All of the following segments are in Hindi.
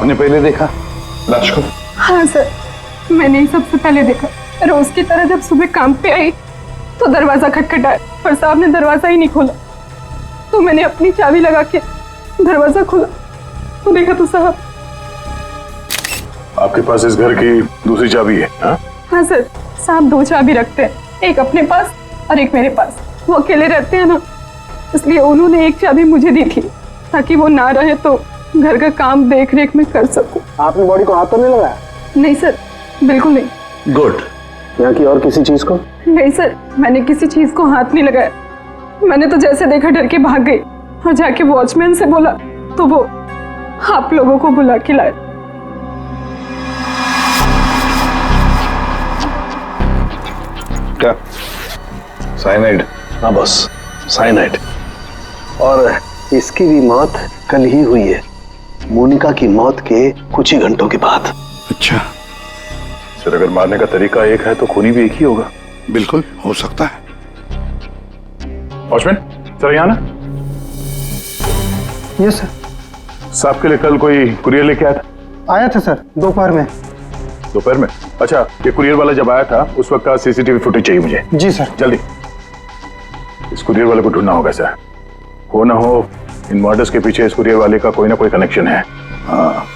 आपने पहले देखा लाश को? हाँ सर, मैंने ही सबसे पहले देखा। रोज की तरह जब सुबह काम पे आई तो दरवाजा खटखटाया पर साहब ने दरवाजा ही नहीं खोला, तो मैंने अपनी चाबी लगा के दरवाजा खोला तो देखा तो साहब। आपके पास इस घर की दूसरी चाबी है? हाँ सर, साहब 2 चाबी रखते हैं, एक अपने पास और एक मेरे पास। वो अकेले रहते हैं ना, इसलिए उन्होंने एक चाबी मुझे दी थी ताकि वो ना रहे तो घर का काम देख रेख में कर सकूं। आपने बॉडी को हाथ तो नहीं लगाया? नहीं सर, बिल्कुल नहीं। गुड। यहाँ की और किसी चीज को? नहीं सर, मैंने किसी चीज को हाथ नहीं लगाया। मैंने तो जैसे देखा डर के भाग गई और जाके वॉचमैन से बोला तो वो आप लोगों को बुला के लाए। क्या? साइनाइड? हाँ बस, साइनाइड। और इसकी भी मौत कल ही हुई है, मोनिका की मौत के कुछ ही घंटों के बाद। अच्छा सर, अगर मारने का तरीका एक है तो खूनी भी एक ही होगा। बिल्कुल हो सकता है। वॉचमैन सर, यहाँ ना। Yes sir. साहब के लिए कल कोई कुरियर लेके आया था? आया था सर, दोपहर में। दोपहर में? अच्छा, ये कुरियर वाला जब आया था उस वक्त का सीसीटीवी फुटेज चाहिए मुझे। जी सर। जल्दी। इस कुरियर वाले को ढूंढना होगा सर। हो ना हो इन मर्डर्स के पीछे इस कुरियर वाले का कोई ना कोई कनेक्शन है। हाँ।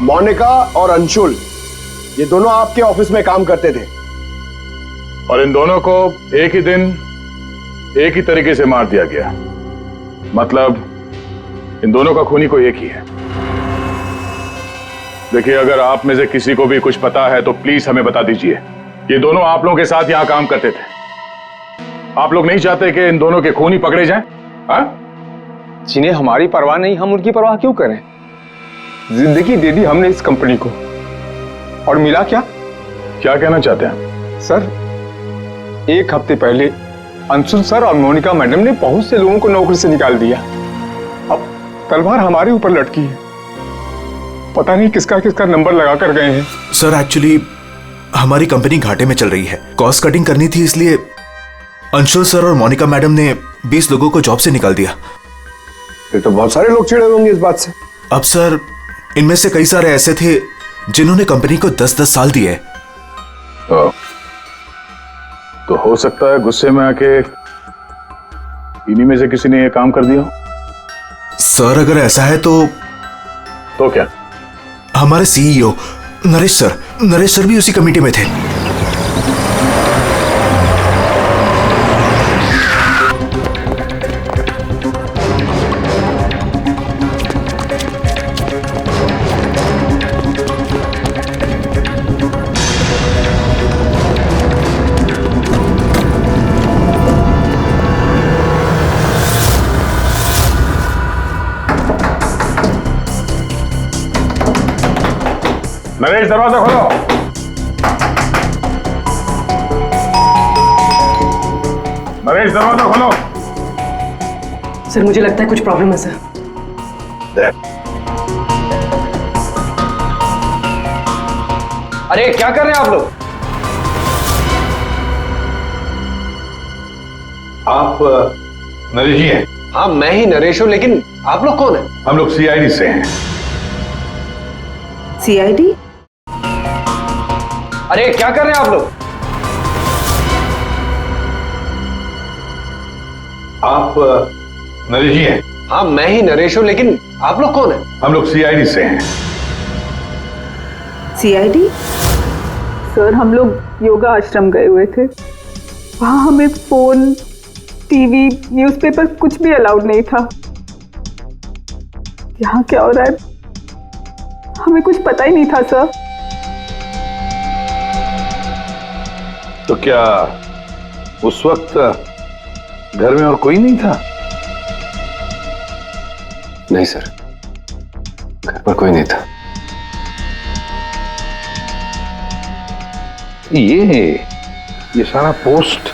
मोनिका और अंशुल, ये दोनों आपके ऑफिस में काम करते थे और इन दोनों को एक ही दिन एक ही तरीके से मार दिया गया। मतलब इन दोनों का खूनी कोई एक ही है। देखिए, अगर आप में से किसी को भी कुछ पता है तो प्लीज हमें बता दीजिए। ये दोनों आप लोगों के साथ यहां काम करते थे। आप लोग नहीं चाहते कि इन दोनों के खूनी पकड़े जाएं? जिन्हें हमारी परवाह नहीं, हम उनकी परवाह क्यों करें? जिंदगी दे दी हमने इस कंपनी को और मिला क्या? क्या कहना चाहते हैं सर, 1 हफ्ते पहले अंशुल सर और मोनिका मैडम ने बहुत से लोगों को नौकरी से निकाल दिया। अब तलवार हमारे ऊपर लटकी है। पता नहीं किसका किसका नंबर लगा कर गए हैं। सर, एक्चुअली हमारी कंपनी घाटे में चल रही है, कॉस्ट कटिंग करनी थी, इसलिए अंशुल सर और मोनिका मैडम ने 20 लोगों को जॉब से निकाल दिया। फिर तो बहुत सारे लोग चिढ़े होंगे इस बात से। अब सर, इनमें से कई सारे ऐसे थे जिन्होंने कंपनी को 10-10 साल दिए। तो हो सकता है गुस्से में आके इन्हीं में से किसी ने ये काम कर दिया। सर, अगर ऐसा है तो क्या? हमारे सीईओ नरेश सर भी उसी कमेटी में थे। नरेश, दरवाजा खोलो। नरेश, दरवाजा खोलो। सर, मुझे लगता है कुछ प्रॉब्लम है सर। अरे क्या कर रहे हैं आप लोग? आप नरेश जी हैं? हाँ, मैं ही नरेश हूं, लेकिन आप लोग कौन हैं? हम लोग सीआईडी से हैं। सीआईडी? अरे क्या कर रहे हैं आप लोग? आप नरेश जी हैं? हाँ, मैं ही नरेश हूं, लेकिन आप लोग कौन हैं? हम लोग सीआईडी से हैं। सीआईडी? सर हम लोग योगा आश्रम गए हुए थे, वहाँ हमें फोन, टीवी, न्यूज़पेपर कुछ भी अलाउड नहीं था। यहाँ क्या हो रहा है हमें कुछ पता ही नहीं था सर। तो क्या उस वक्त घर में और कोई नहीं था? नहीं सर, घर पर कोई नहीं था। ये सारा पोस्ट,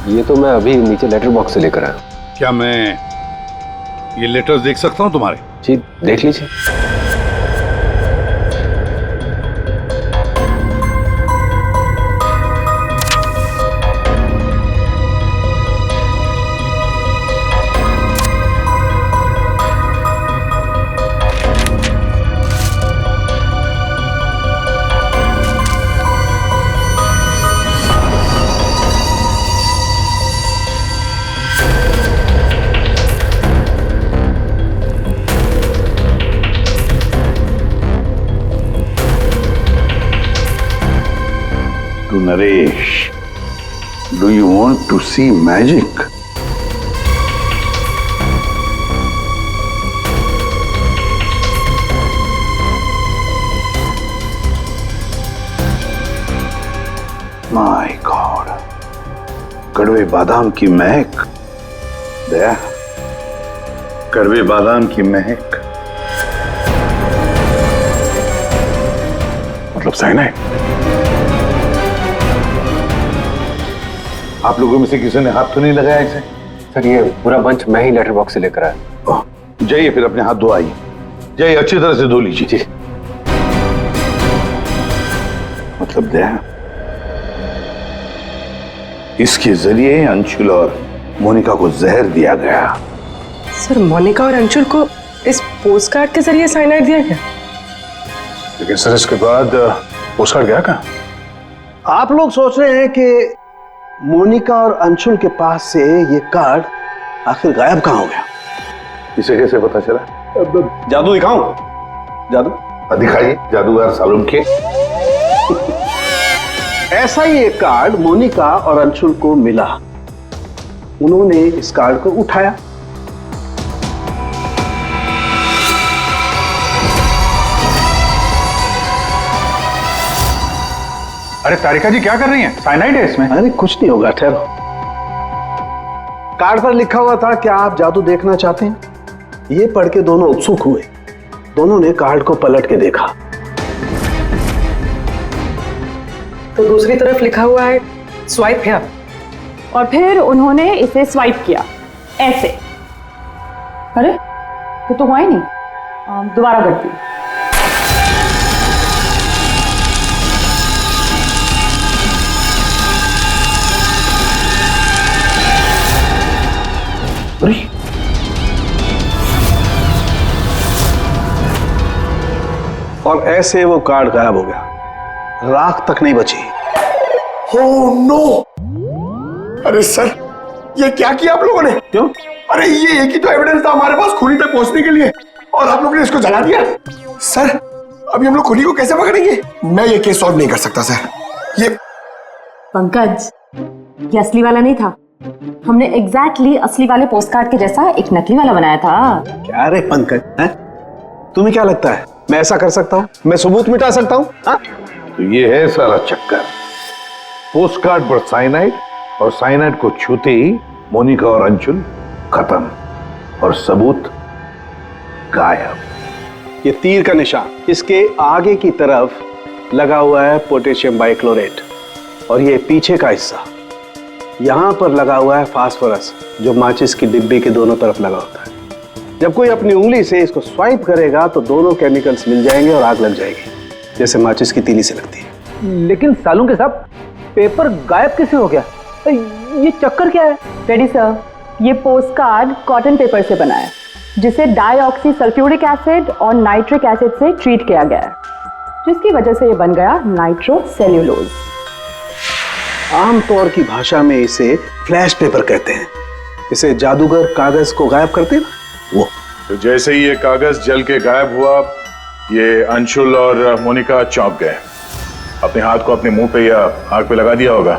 ये तो मैं अभी नीचे लेटर बॉक्स से लेकर आया। क्या मैं ये लेटर्स देख सकता हूं तुम्हारे? जी देख लीजिए। To Naresh, do you want to see magic? My God, कड़वे बादाम की महक। दया, कड़वे बादाम की महक मतलब साइनाइड। आप लोगों में से किसी ने हाथ तो नहीं लगाया इसे? सर ये पूरा बंच मैं ही लेटर बॉक्स से लेकर आया। जाइए फिर अपने हाथ धो आइए, जाइए अच्छी तरह से धो लीजिए। मतलब दया, इसके जरिए अंशुल और मोनिका को जहर दिया गया। सर मोनिका और अंशुल को इस पोस्टकार्ड के जरिए साइनाइड दिया गया? लेकिन सर इसके बाद पोस्टकार्ड गया कहाँ? आप लोग सोच रहे हैं कि मोनिका और अंशुल के पास से ये कार्ड आखिर गायब कहाँ हो गया? इसे कैसे पता चला? जादू दिखाऊं? जादू दिखाइए, जादूगर सालून के। ऐसा ही एक कार्ड मोनिका और अंशुल को मिला। उन्होंने इस कार्ड को उठाया, अरे तारिका जी क्या कर रही हैं? साइनाइड है इसमें। अरे कुछ नहीं होगा, ठहरो। कार्ड पर लिखा हुआ था क्या आप जादू देखना चाहते हैं? ये पढ़ के दोनों उत्सुक हुए। दोनों ने कार्ड को पलट के देखा तो दूसरी तरफ लिखा हुआ है स्वाइप हियर। और फिर उन्होंने इसे स्वाइप किया ऐसे। अरे ये तो हुआ ही नहीं, दोबारा करती हूँ। और ऐसे वो कार्ड गायब हो गया, राख तक नहीं बची। Oh no! अरे सर, ये क्या किया आप लोगों ने? क्यों? अरे ये एक ही तो एविडेंस था हमारे पास खूनी तक पहुंचने के लिए, और आप लोगों ने इसको जला दिया। सर अभी हम लोग खूनी को कैसे पकड़ेंगे? मैं ये केस सॉल्व नहीं कर सकता सर। ये पंकज, ये असली वाला नहीं था। हमने एग्जैक्टली असली वाले पोस्टकार्ड के जैसा एक नकली वाला बनाया था। क्या रे पंकज, हैं? तुम्हें क्या लगता है मैं ऐसा कर सकता हूँ? मैं सबूत मिटा सकता हूँ? तो ये है सारा चक्कर। पोस्टकार्ड पर साइनाइड, और साइनाइड को छूते ही मोनिका और अंशुल खत्म, और सबूत गायब। ये तीर का निशान इसके आगे की तरफ लगा हुआ है पोटेशियम बाइक्लोरेट, और ये पीछे का हिस्सा यहां पर लगा हुआ है फास्फोरस, जो माचिस की डिब्बी के दोनों तरफ लगा होता है। जब कोई अपनी उंगली से इसको स्वाइप करेगा तो दोनों केमिकल्स मिल जाएंगे और आग लग जाएगी, जैसे माचिस की तीली से लगती है। लेकिन सालों के साथ पेपर गायब कैसे हो गया? ये चक्कर क्या है? रेडी सर, ये पोस्टकार्ड कॉटन पेपर से बना है, जिसे डाईऑक्सी सल्फ्यूरिक एसिड और नाइट्रिक एसिड से ट्रीट किया गया है, जिसकी वजह से ये बन गया नाइट्रोसेल्यूलोज। आमतौर की भाषा में इसे फ्लैश पेपर कहते हैं। इसे जादूगर कागज को गायब करते हैं वो। तो जैसे ही ये कागज जल के गायब हुआ, ये अंशुल और मोनिका चौंक गए। अपने हाथ को अपने मुंह पे या आग पे लगा दिया होगा।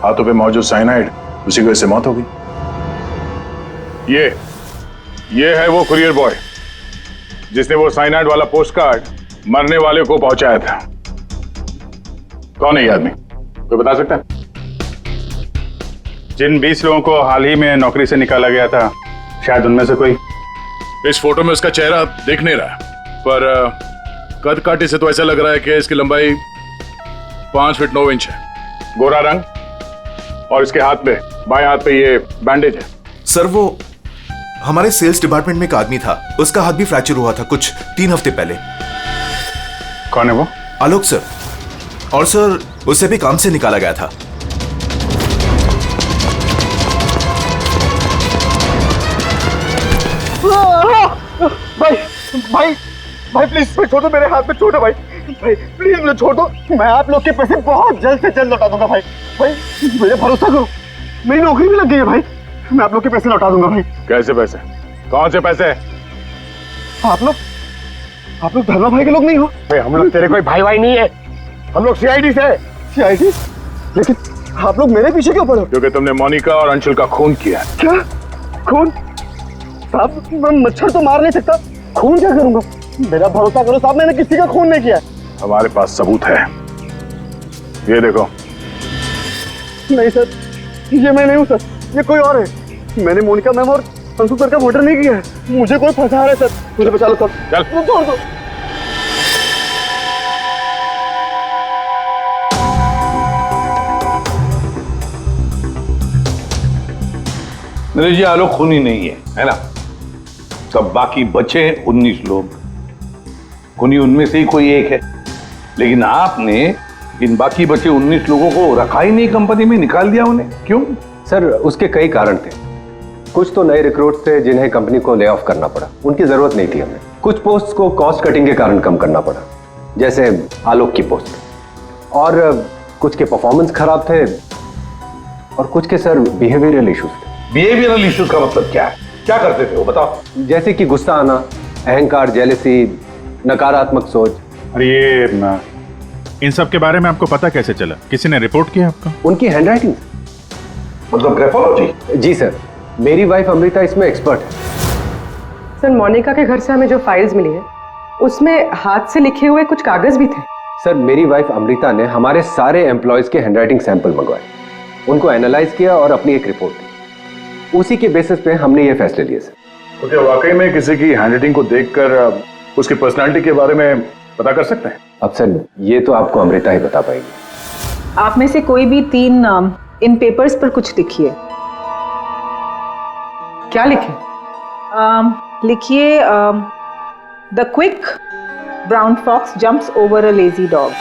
हाथों पे मौजूद साइनाइड, उसी की वजह से मौत हो गई। ये है वो कुरियर बॉय जिसने वो साइनाइड वाला पोस्ट कार्ड मरने वाले को पहुंचाया था। कौन है ये आदमी, कोई बता सकता है? जिन 20 लोगों को हाल ही में नौकरी से निकाला गया था, शायद उनमें से कोई। इस फोटो में उसका चेहरा दिख नहीं रहा, पर कद काटे से तो ऐसा लग रहा है कि इसकी लंबाई 5 फीट 9 इंच है। गोरा रंग, और इसके हाथ पे, बाएं हाथ पे ये बैंडेज है। सर वो हमारे सेल्स डिपार्टमेंट में एक आदमी था, उसका हाथ भी फ्रैक्चर हुआ था कुछ 3 हफ्ते पहले। कौन है वो? आलोक सर। और सर उसे भी काम से निकाला गया था। भाई भाई भाई प्लीज छोड़ दो, मेरे हाथ में छोड़ दो भाई। भाई प्लीज मुझे छोड़ दो, मैं आप लोग के पैसे बहुत जल्द से जल्द लौटा दूंगा भाई। भाई मुझे भरोसा करो, मेरी नौकरी भी लग गई है भाई, मैं आप लोग के पैसे लौटा दूंगा भाई। कैसे पैसे? कौन से पैसे? आप लोग धर्मा भाई के लोग नहीं हो? भाई हम लोग तेरे कोई भाई भाई नहीं है, हम लोग सीआईडी से। सीआईडी? लेकिन आप लोग मेरे पीछे क्यों पड़े? क्योंकि तुमने मोनिका और अंशुल का खून किया। क्या खून? साहब मैं मच्छर तो मार नहीं सकता, खून क्या करूंगा? मेरा भरोसा करो साहब, मैंने किसी का खून नहीं किया। हमारे पास सबूत है, ये देखो। नहीं सर, ये मैं नहीं हूँ सर, ये कोई और है। मैंने मोनिका मैम और अंशु सर का मर्डर नहीं किया है, मुझे कोई फंसा रहा है सर, मुझे बचा लो सर। चल छोड़ दो। नरेश जी, आलोक खूनी नहीं है ना? तब बाकी बचे 19 लोग, खूनी उनमें से ही कोई एक है। लेकिन आपने इन बाकी बचे 19 लोगों को रखा ही नहीं कंपनी में, निकाल दिया उन्हें, क्यों? सर उसके कई कारण थे। कुछ तो नए रिक्रूट्स थे जिन्हें कंपनी को ले ऑफ करना पड़ा, उनकी जरूरत नहीं थी हमें। कुछ पोस्ट को कॉस्ट कटिंग के कारण कम करना पड़ा, जैसे आलोक की पोस्ट। और कुछ के परफॉर्मेंस खराब थे, और कुछ के सर बिहेवियरल इश्यूज थे। बिहेवियरल इश्यूज का मतलब क्या है? क्या करते थे वो, बताओ। जैसे कि गुस्सा आना, अहंकार, जेलसी, नकारात्मक सोच। अरे ये इन सब के बारे में आपको पता कैसे चला? किसी ने रिपोर्ट किया आपको? उनकी हैंडराइटिंग। मतलब ग्राफोलॉजी? जी सर, मेरी वाइफ अमृता इसमें एक्सपर्ट है। सर मोनिका के घर से हमें जो फाइल्स मिली है उसमें हाथ से लिखे हुए कुछ कागज भी थे। सर मेरी वाइफ अमृता ने हमारे सारे एम्प्लॉयज के हैंडराइटिंग सैंपल मंगवाए, उनको एनालाइज किया और अपनी एक रिपोर्ट दी। उसी के बेसिस पे हमने ये फैसले लिए सर। तो क्या वाकई में किसी की हैंडराइटिंग को देखकर उसकी पर्सनालिटी के बारे में पता कर सकते हैं? अब सर ये तो आपको अमृता ही बता पाएगी। आप में से कोई भी 3 इन पेपर्स पर कुछ लिखिए। क्या लिखे? लिखिए the quick brown fox jumps over a lazy dog.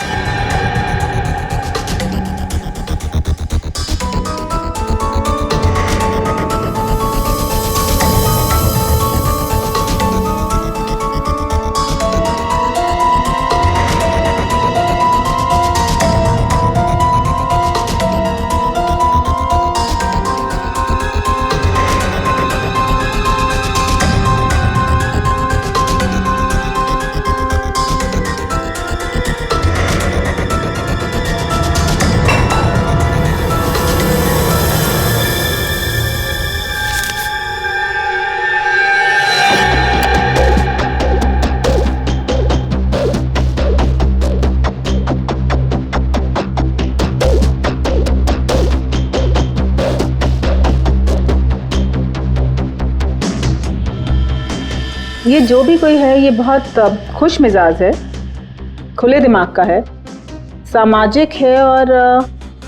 ये जो भी कोई है ये बहुत खुश मिजाज है, खुले दिमाग का है, सामाजिक है और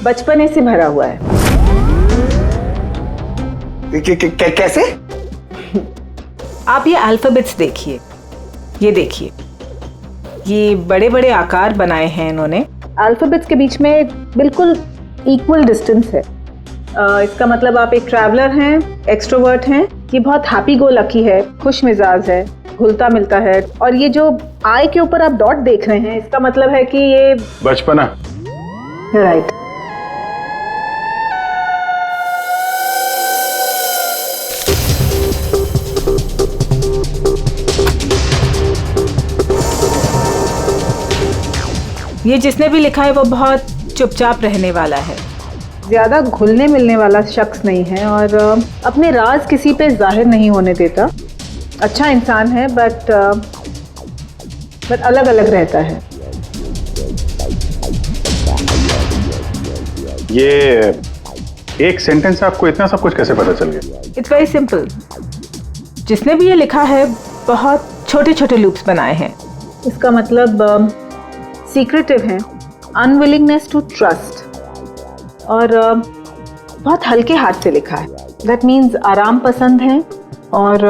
बचपने से भरा हुआ है। कैसे? आप ये अल्फाबेट्स देखिए, ये देखिए, ये बड़े बड़े आकार बनाए हैं इन्होंने। अल्फाबेट्स के बीच में बिल्कुल इक्वल डिस्टेंस है। इसका मतलब आप एक ट्रैवलर हैं, एक्सट्रोवर्ट हैं, ये बहुत हैप्पी गो लकी है, खुश मिजाज है, घुलता मिलता है। और ये जो आई के ऊपर आप डॉट देख रहे हैं इसका मतलब है कि ये बचपना। राइट। ये जिसने भी लिखा है वो बहुत चुपचाप रहने वाला है, ज़्यादा घुलने मिलने वाला शख्स नहीं है और अपने राज किसी पे जाहिर नहीं होने देता। अच्छा इंसान है बट अलग अलग रहता है। ये एक सेंटेंस से आपको इतना सब कुछ कैसे पता चल गया? It's very simple. जिसने भी ये लिखा है बहुत छोटे छोटे लूप्स बनाए हैं। इसका मतलब सीक्रेटिव है, अनविलिंगनेस टू ट्रस्ट, और बहुत हल्के हाथ से लिखा है। दैट मीन्स आराम पसंद है और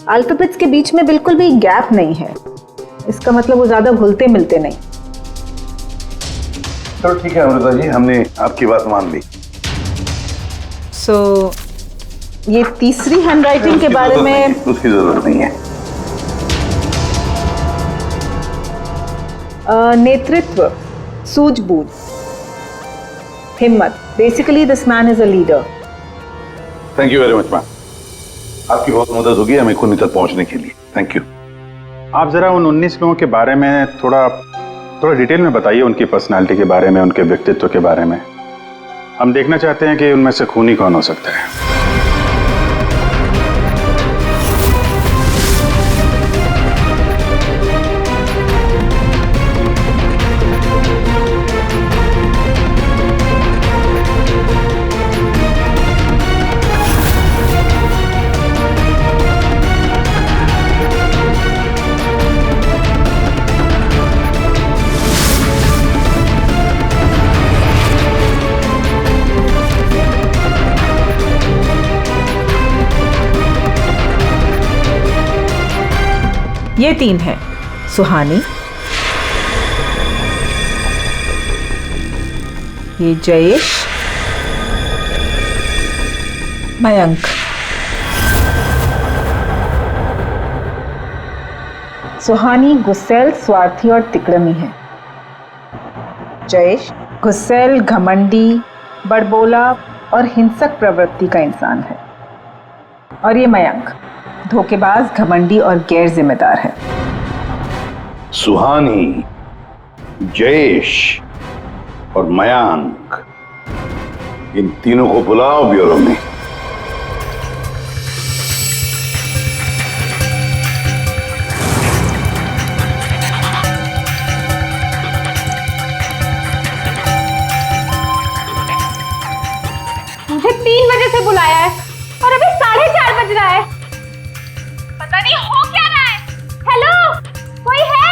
अल्फाबेट्स के बीच में बिल्कुल भी गैप नहीं है। इसका मतलब वो ज़्यादा घुलते मिलते नहीं। चलो ठीक है अमृता जी, हमने आपकी बात मान ली। सो ये तीसरी हैंडराइटिंग के बारे में उसकी जरूरत नहीं है। नेतृत्व, सूझबूझ, हिम्मत। Basically this man is a leader. Thank you very much ma'am, आपकी बहुत मदद होगी हमें खूनी तक पहुंचने के लिए। Thank you. आप जरा उन 19 लोगों के बारे में थोड़ा डिटेल में बताइए, उनकी पर्सनालिटी के बारे में, उनके व्यक्तित्व के बारे में। हम देखना चाहते हैं कि उनमें से खूनी कौन हो सकता है। ये 3 है, सुहानी, ये जयेश, मयंक। सुहानी गुस्सैल, स्वार्थी और तिकड़मी है। जयेश गुस्सैल, घमंडी, बड़बोला और हिंसक प्रवृत्ति का इंसान है। और ये मयंक धोखेबाज, घमंडी और गैर जिम्मेदार है। सुहानी, जयेश और मयांक, इन तीनों को बुलाओ ब्यूरो में। मुझे 3 बजे से बुलाया है और अभी 4:30 बज रहा है। पता नहीं हो क्या रहा है। हेलो, कोई है?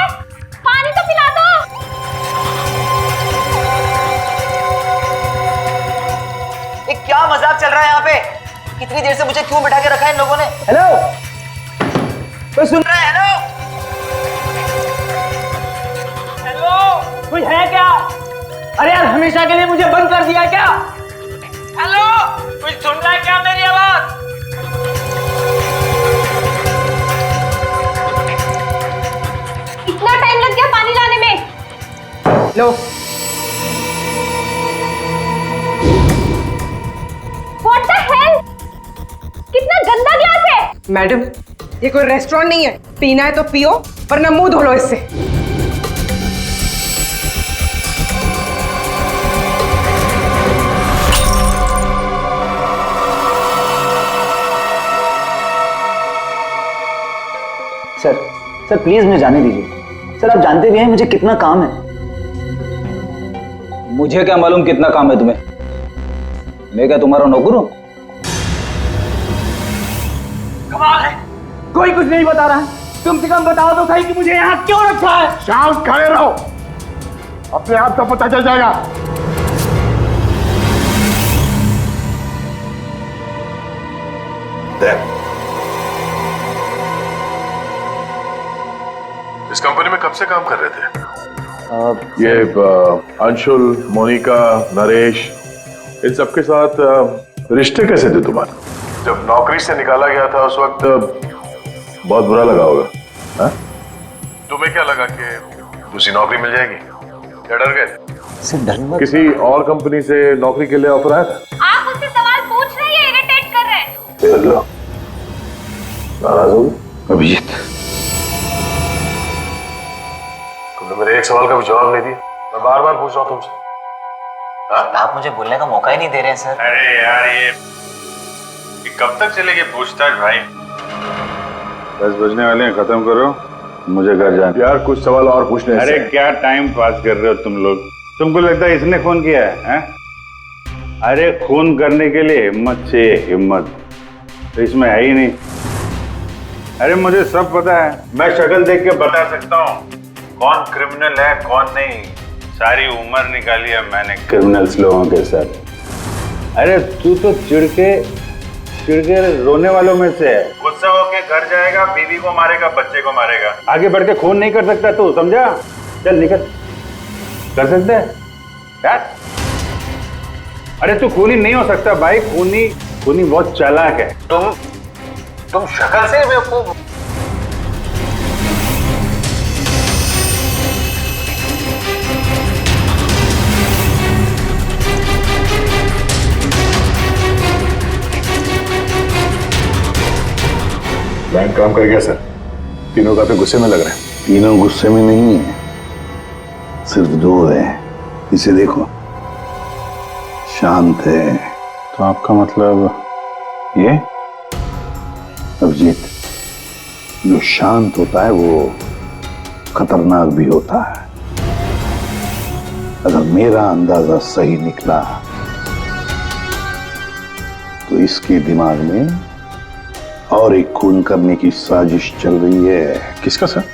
पानी तो पिला दो। ये क्या मजाक चल रहा है यहाँ पे? कितनी देर से मुझे क्यों बिठा के रखा है इन लोगों ने? हेलो, कोई सुन रहा है? हेलो, हेलो, कोई है क्या? अरे यार, हमेशा के लिए मुझे बंद कर दिया क्या? हेलो, कोई सुन रहा है क्या मेरी आवाज? इतना टाइम लग गया पानी लाने में। लो, What the hell? कितना गंदा ग्लास है। मैडम, ये कोई रेस्टोरेंट नहीं है। पीना है तो पियो, वरना मुंह धो लो इससे। सर प्लीज मुझे जाने दीजिए। सर आप जानते भी हैं मुझे कितना काम है। मुझे क्या मालूम कितना काम है तुम्हें? मैं क्या तुम्हारा नौकर हूं? कमाल है, कोई कुछ नहीं बता रहा है। कम से कम बताओ तो सही कि मुझे यहाँ क्यों रखा है। शांत खड़े रहो, अपने आप का पता चल जाएगा। इस कंपनी में कब से काम कर रहे थे? ये अंशुल, मोनिका, नरेश, इन सबके साथ रिश्ते कैसे थे तुम्हारे? जब नौकरी से निकाला गया था उस वक्त बहुत बुरा लगा होगा, हाँ? तुम्हें क्या लगा कि दूसरी नौकरी मिल जाएगी या डर गए? किसी और कंपनी से नौकरी के लिए ऑफर आया था? आप मुझसे सवाल पूछ रहे हैं, इरिटेट कर रहे हैं। नाराज हो अभिजीत, तुमने मेरे एक सवाल का भी जवाब नहीं दिया। मैं बार बार पूछ रहा हूँ तुमसे। आप मुझे बोलने का मौका ही नहीं दे रहे हैं सर। अरे यार ये कब तक चलेगी पूछताछ भाई? 10 बजने वाले हैं, खत्म करो, मुझे घर जाना। यार कुछ सवाल और पूछने हैं। अरे क्या टाइम पास कर रहे हो तुम लोग? तुमको लगता है इसने खून किया है? अरे खून करने के लिए हिम्मत चाहिए, हिम्मत तो इसमें है ही नहीं। अरे मुझे सब पता है, मैं शक्ल देख के बता सकता हूँ कौन क्रिमिनल है कौन नहीं। सारी उम्र निकाली है मैंने क्रिमिनल्स लोगों के साथ। अरे तू तो चिढ़ के रोने वालों में से है। गुस्सा होके घर जाएगा, बीवी को मारेगा, बच्चे को मारेगा, आगे बढ़ के खून नहीं कर सकता तू, समझा? चल निकल। कर सकते है यार? अरे तू खूनी नहीं हो सकता भाई, खूनी बहुत चालाक है। तुम शक्ल से बेवकूफ। बैंक काम कर गया सर। तीनों काफी गुस्से में लग रहे हैं। तीनों गुस्से में नहीं है, सिर्फ 2 है। इसे देखो, शांत है। तो आपका मतलब ये? अभिजीत, जो शांत होता है वो खतरनाक भी होता है। अगर मेरा अंदाजा सही निकला तो इसके दिमाग में और एक खून करने की साजिश चल रही है। किसका सर?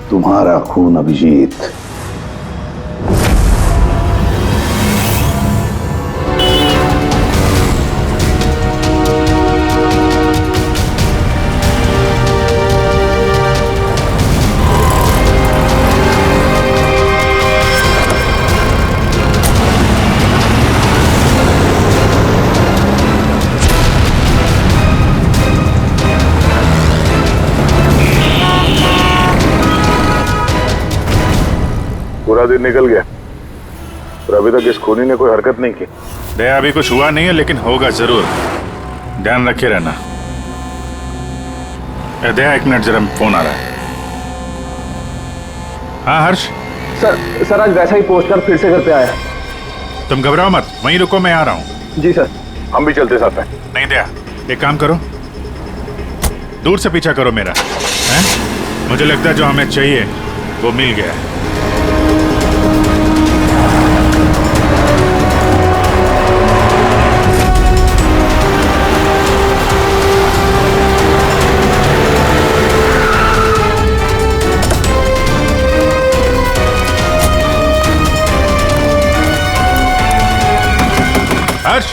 तुम्हारा खून अभिजीत। पूरा दिन निकल गया और अभी तक इस खूनी ने कोई हरकत नहीं की। दया अभी कुछ हुआ नहीं है, लेकिन होगा जरूर, ध्यान रखे रहना। दया 1 मिनट, जरा फोन आ रहा है। हाँ हर्ष। सर आज वैसा ही पोस्टकार्ड फिर से घर पे आया। तुम घबराओ मत, वहीं रुको, मैं आ रहा हूँ। जी सर। हम भी चलते साथ में। नहीं दया, एक काम करो, दूर से पीछा करो मेरा, हैं? मुझे लगता है जो हमें चाहिए वो मिल गया है। हर्ष।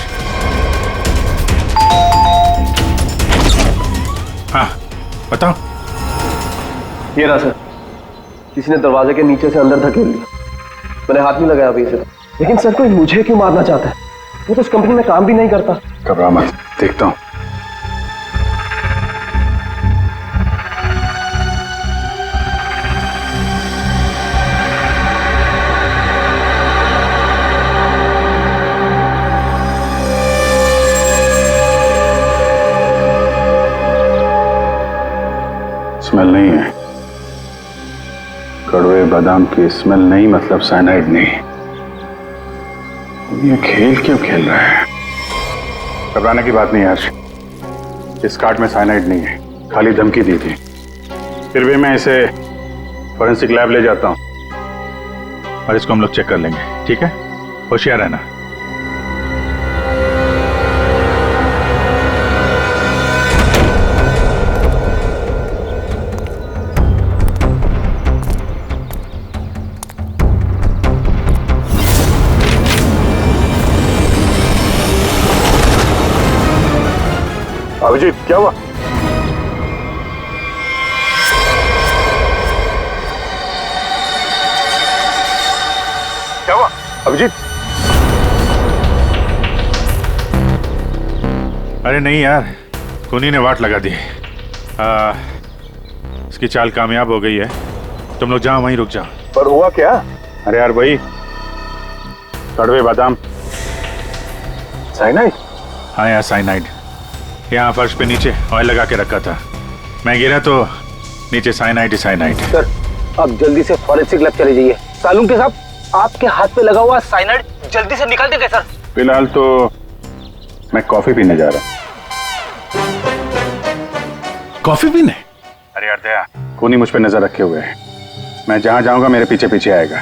हाँ बताओ। ये रहा सर, किसी ने दरवाजे के नीचे से अंदर धकेल लिया। मैंने हाथ नहीं लगाया अभी से, लेकिन सर कोई मुझे क्यों मारना चाहता है? वो तो इस कंपनी में काम भी नहीं करता। घबरा मत, देखता हूँ। स्मेल नहीं है, कड़वे बादाम की स्मेल नहीं, मतलब साइनाइड नहीं। ये खेल क्यों खेल रहा है? घबराने की बात नहीं यार, इस कार्ड में साइनाइड नहीं है, खाली धमकी दी थी। फिर भी मैं इसे फॉरेंसिक लैब ले जाता हूं और इसको हम लोग चेक कर लेंगे, ठीक है? होशियार रहना। अभिजीत क्या हुआ? क्या हुआ अभिजीत? अरे नहीं यार, खूनी ने वाट लगा दी। इसकी चाल कामयाब हो गई है। तुम लोग जाओ, वहीं रुक जाओ। पर हुआ क्या? अरे यार वही कड़वे बादाम। साइनाइड? हाँ यार साइनाइड। यहाँ फर्श पे नीचे ऑयल लगा के रखा था, मैं गिरा तो नीचे साइनाइड ही साइनाइड। सर आप जल्दी से फॉरेंसिक लैब चले जाइए, सालुंके साहब, आपके हाथ पे लगा हुआ साइनाइड जल्दी से निकाल देंगे सर। फिलहाल तो मैं कॉफी पीने जा रहा हूँ। कॉफी पीने? अरे यार दया, खूनी मुझ पे नजर रखे हुए है। मैं जहां जाऊंगा मेरे पीछे पीछे आएगा।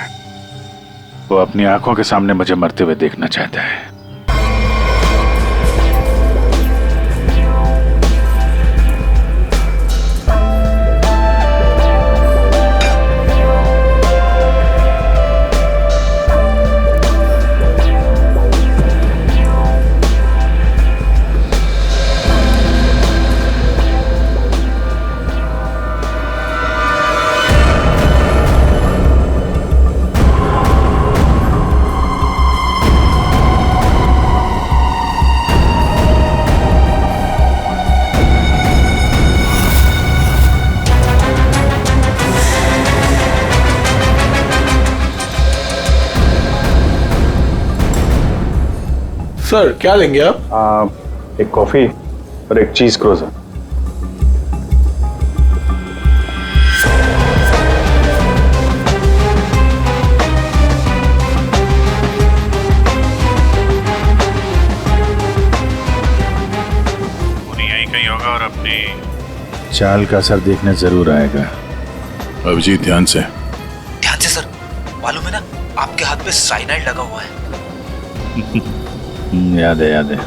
वो अपनी आंखों के सामने मुझे मरते हुए देखना चाहता है। सर क्या लेंगे आप? एक कॉफी और एक चीज क्रोजर। यहीं कहीं होगा और अपनी चाल का असर देखने जरूर आएगा। अभिजीत ध्यान से सर, मालूम है ना आपके हाथ पे साइनाइड लगा हुआ है। याद है याद है।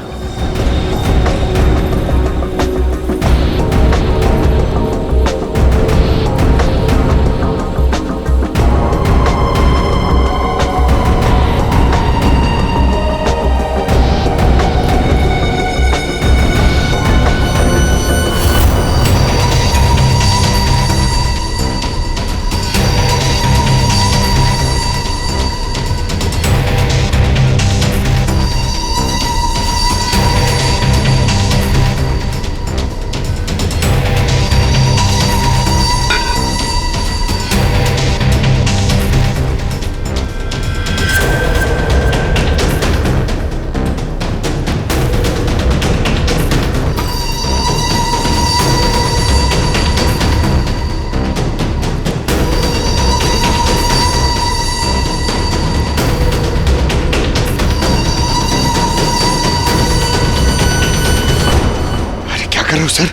कर रहे हो सर?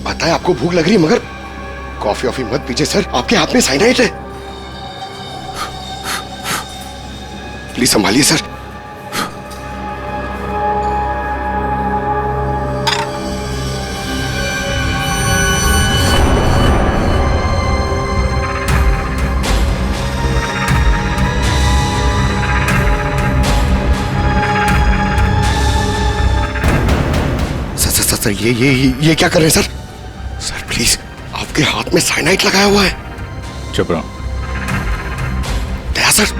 पता है आपको भूख लग रही है, मगर कॉफी वॉफी मत पीजिए सर, आपके हाथ में साइनाइड है। Please संभालिए sir. सर ये क्या कर रहे हैं सर? सर प्लीज, आपके हाथ में साइनाइड लगाया हुआ है। चुप रहो। दया सर,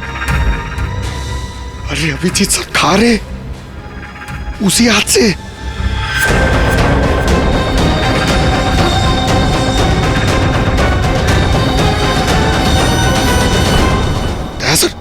अरे अभिजीत सर खा रहे उसी हाथ से। दया सर,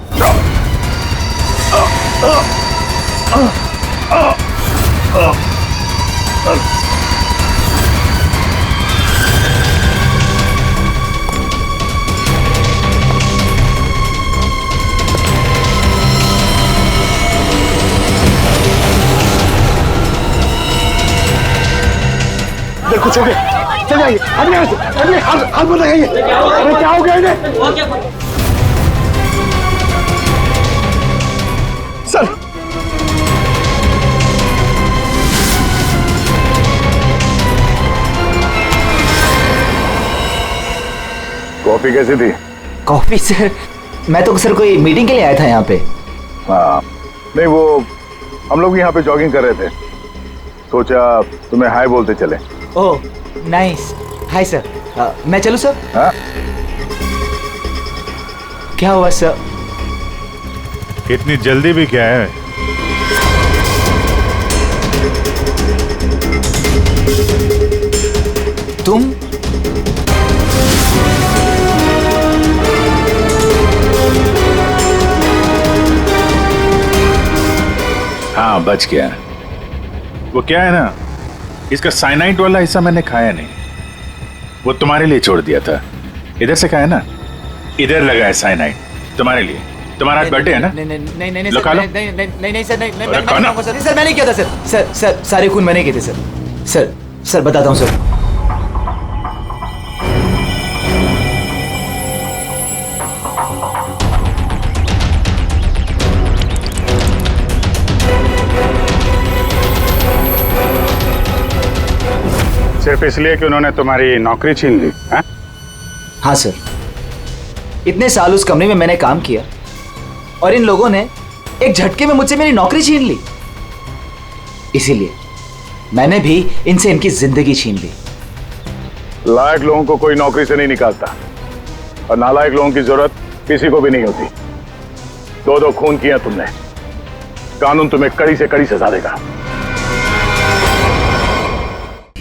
कुछ हो गया, चल जाइए, अब यहाँ से, हाथ मत लगाइए। अरे क्या हो गया इन्हें? सर कॉफी कैसी थी? कॉफी सर, मैं तो सर कोई मीटिंग के लिए आया था यहाँ पे। हाँ नहीं, वो हम लोग यहाँ पे जॉगिंग कर रहे थे, सोचा तुम्हें हाय बोलते चले। Oh nice, hi sir. मैं चलूँ सर? हाँ? क्या हुआ सर? इतनी जल्दी भी क्या है? तुम? हाँ बच गया। वो क्या है ना, इसका साइनाइड वाला हिस्सा मैंने खाया नहीं, वो तुम्हारे लिए छोड़ दिया था। इधर से खाया ना, इधर लगा है साइनाइड। तुम्हारे लिए, तुम्हारा आज बर्थडे है ना? नहीं नहीं नहीं नहीं लो, खा लो। नहीं नहीं नहीं नहीं सर, नहीं मैं अरे, नहीं खाना। खाऊंगा सर। सर मैं नहीं किया था सर। सर सर सारे खून मैंने किए थे सर। सर सर बताता हूँ सर। सिर्फ इसलिए कि उन्होंने तुम्हारी नौकरी छीन ली है? हाँ सर, इतने साल उस कंपनी में मैंने काम किया और इन लोगों ने एक झटके में मुझसे मेरी नौकरी छीन ली। इसीलिए मैंने भी इनसे इनकी जिंदगी छीन ली। लायक लोगों को कोई नौकरी से नहीं निकालता और नालायक लोगों की जरूरत किसी को भी नहीं होती। दो खून किया तुमने, कानून तुम्हें कड़ी से कड़ी सजा देगा।